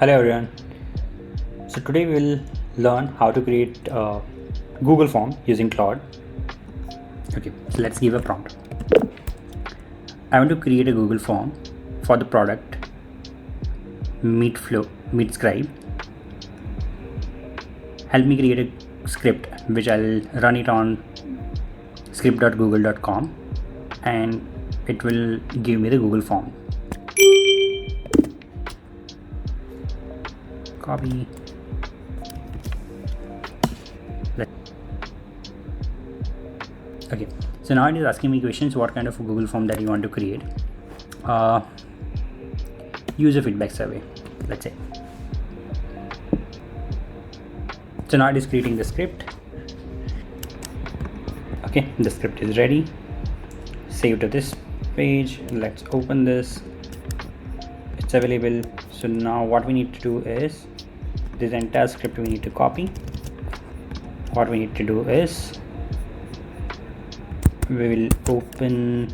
Hello everyone. So today we'll learn how to create a Google form using Claude. Okay, so let's give a prompt. I want to create a Google form for the product MeetScribe. Help me create a script which I'll run it on script.google.com and it will give me the Google form. Copy. Okay, so now it is asking me questions what kind of a Google form that you want to create. User feedback survey, let's say. So now it is creating the script. Okay, the script is ready. Save to this page. Let's open this. It's available. So now what we need to do is this entire script we need to copy. What we need to do is we will open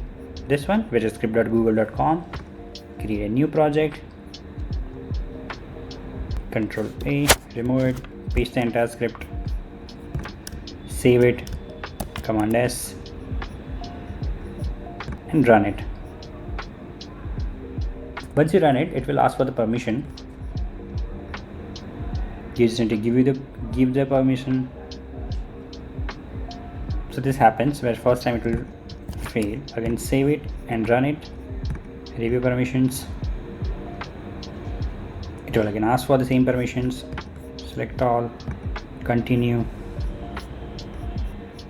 this one, which is script.google.com, create a new project, Control A, remove it, paste the entire script, save it, Command S, and run it. Once you run it, it will ask for the permission. You just need to give the permission. So this happens where first time it will fail. Again, save it and run it. Review permissions. It will again ask for the same permissions. Select all. Continue.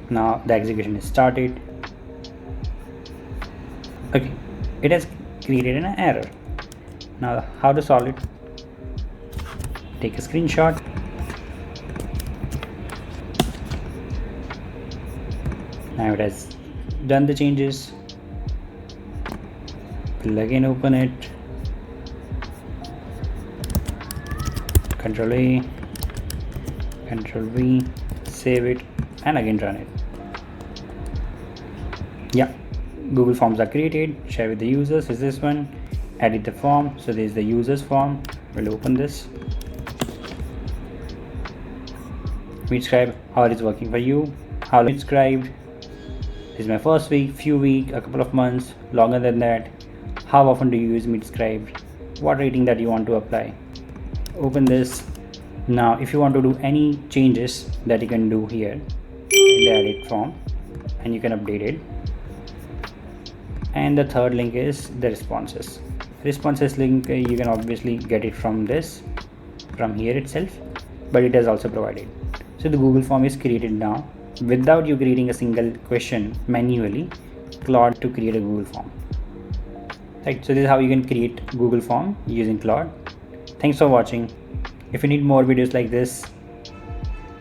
Now the execution is started. Okay, it has created an error. Now how to solve it? Take a screenshot. Now it has done the changes. We'll again open it. Control A, Control V, save it, and again run it. Yeah, Google Forms are created. Share with the users is this one. Edit the form. So this is the users form. We'll open this. MeetScribe, how it is working for you. How MeetScribe. This is my first week, few weeks, a couple of months, longer than that. How often do you use MeetScribe? What rating that you want to apply? Open this. Now if you want to do any changes that you can do here in the edit form and you can update it. And the third link is the responses. Responses link, you can obviously get it from here itself, but it is also provided. So the Google form is created now without you creating a single question manually. Claude to create a Google form. Right, so this is how you can create Google form using Claude. Thanks for watching. If you need more videos like this,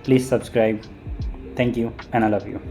please subscribe. Thank you, and I love you.